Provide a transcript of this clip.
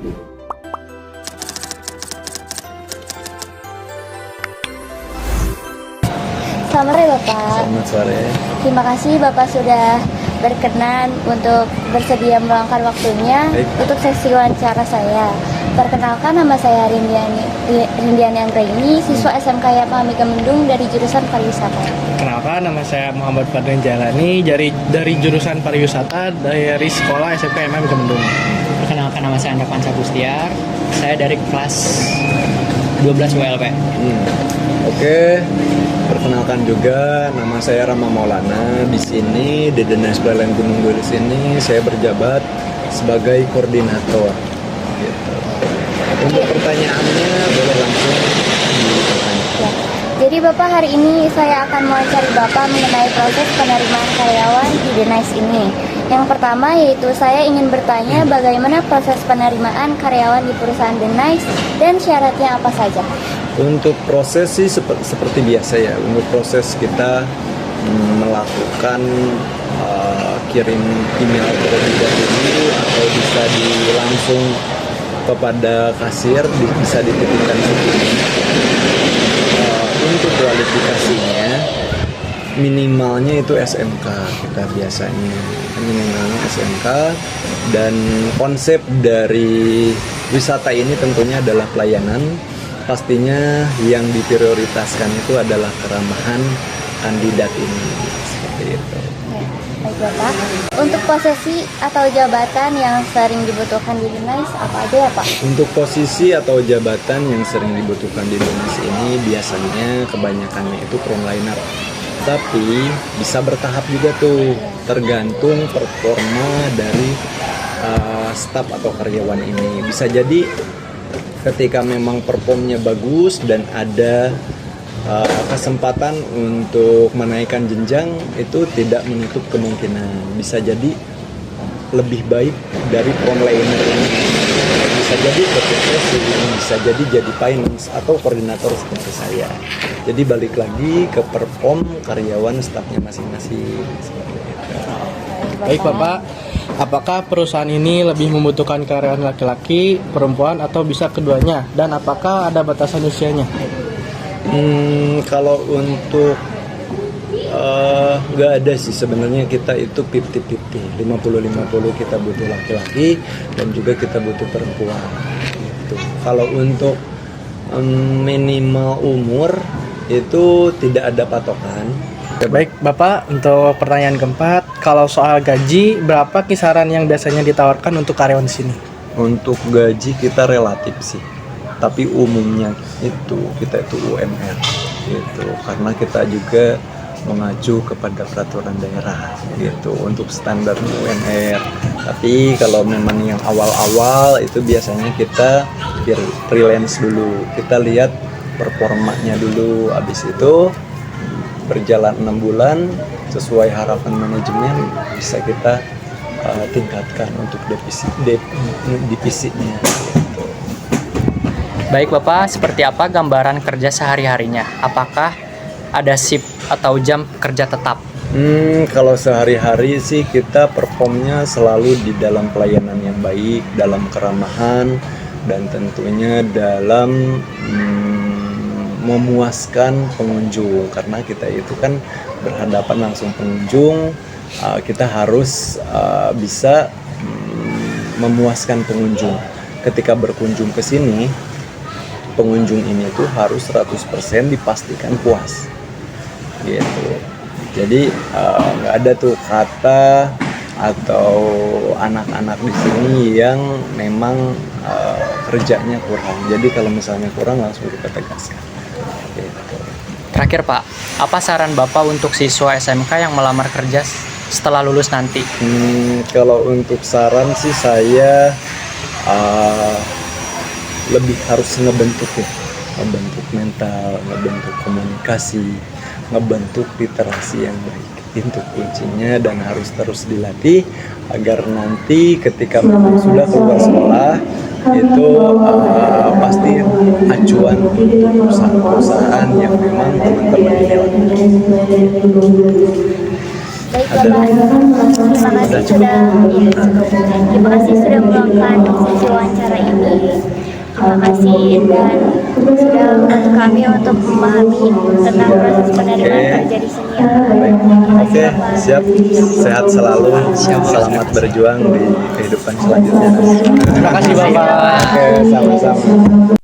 Selamat sore Bapak. Selamat sore. Terima kasih Bapak sudah berkenan untuk bersedia meluangkan waktunya untuk sesi wawancara saya. Perkenalkan, nama saya Rindiani Anggraini, siswa SMK Yapahami Kemendung dari jurusan pariwisata. Kenalkan, nama saya Muhammad Fadlan Jalani dari jurusan pariwisata dari sekolah SMK Yapahami Kemendung. Perkenalkan, nama saya Andra Panca Bustiar. Saya dari kelas 12 WLP. Oke. Perkenalkan juga, nama saya Rama Maulana. Di sini di Dinas Pelayanan Gunung Wilis ini saya berjabat sebagai koordinator. Gitu. Untuk pertanyaannya boleh langsung ditanya. Ya. Jadi Bapak, hari ini saya akan mewawancari Bapak mengenai proses penerimaan karyawan di Denais ini. Yang pertama yaitu saya ingin bertanya bagaimana proses penerimaan karyawan di perusahaan Denais dan syaratnya apa saja. Untuk proses sih seperti biasa ya. Untuk proses kita melakukan kirim email terlebih dahulu atau bisa langsung kepada kasir, bisa dititipkan sendiri. Untuk kualifikasinya minimalnya itu SMK kita biasanya, minimalnya SMK, dan konsep dari wisata ini tentunya adalah pelayanan. Pastinya yang diprioritaskan itu adalah keramahan kandidat ini, seperti itu. Baik Bapak, untuk posisi atau jabatan yang sering dibutuhkan di Denais apa aja ya Pak? Untuk posisi atau jabatan yang sering dibutuhkan di Denais ini biasanya kebanyakannya itu frontliner. Tapi bisa bertahap juga tuh, tergantung performa dari staf atau karyawan ini. Bisa jadi ketika memang performnya bagus dan ada kesempatan untuk menaikkan jenjang, itu tidak menutup kemungkinan bisa jadi lebih baik dari frontliner ini. Bisa jadi profesi, bisa jadi finance atau koordinator seperti saya. Jadi balik lagi ke perform karyawan stafnya masing-masing. Baik Bapak, apakah perusahaan ini lebih membutuhkan karyawan laki-laki, perempuan, atau bisa keduanya? Dan apakah ada batasan usianya? Kalau untuk nggak ada sih sebenarnya, kita itu 50-50, 50-50 kita butuh laki-laki dan juga kita butuh perempuan gitu. Kalau untuk minimal umur itu tidak ada patokan. Baik Bapak, untuk pertanyaan keempat, kalau soal gaji, berapa kisaran yang biasanya ditawarkan untuk karyawan di sini? Untuk gaji kita relatif sih, tapi umumnya itu kita itu UMR gitu, karena kita juga mengacu kepada peraturan daerah gitu untuk standar UMR. Tapi kalau memang yang awal-awal itu biasanya kita freelance dulu, kita lihat performanya dulu, habis itu berjalan 6 bulan sesuai harapan manajemen bisa kita tingkatkan untuk divisinya. Baik Bapak, seperti apa gambaran kerja sehari-harinya? Apakah ada shift atau jam kerja tetap? Kalau sehari-hari sih kita performnya selalu di dalam pelayanan yang baik, dalam keramahan, dan tentunya dalam memuaskan pengunjung. Karena kita itu kan berhadapan langsung pengunjung, kita harus bisa memuaskan pengunjung. Ketika berkunjung ke sini, pengunjung ini tuh harus 100% dipastikan puas gitu. Jadi nggak ada tuh kata atau anak-anak di sini yang memang kerjanya kurang. Jadi kalau misalnya kurang langsung kita tegaskan gitu. Terakhir Pak, apa saran Bapak untuk siswa SMK yang melamar kerja setelah lulus nanti? Kalau untuk saran sih saya lebih harus ngebentuk mental, ngebentuk komunikasi, ngebentuk literasi yang baik. Itu kuncinya, dan harus terus dilatih agar nanti ketika memang sudah keluar sekolah itu pasti acuan untuk perusahaan-perusahaan yang memang teman-teman ini Baik Bapak, terima kasih sudah meluangkan sesi wawancara ini. Terima kasih dan sudah membantu kami untuk memahami tentang proses penerimaan kerja di sini ya. Baik. Terima kasih Oke, Bapak. siap. Sehat selalu. Selamat berjuang di kehidupan selanjutnya. Terima kasih Bapak. Oke, sama-sama.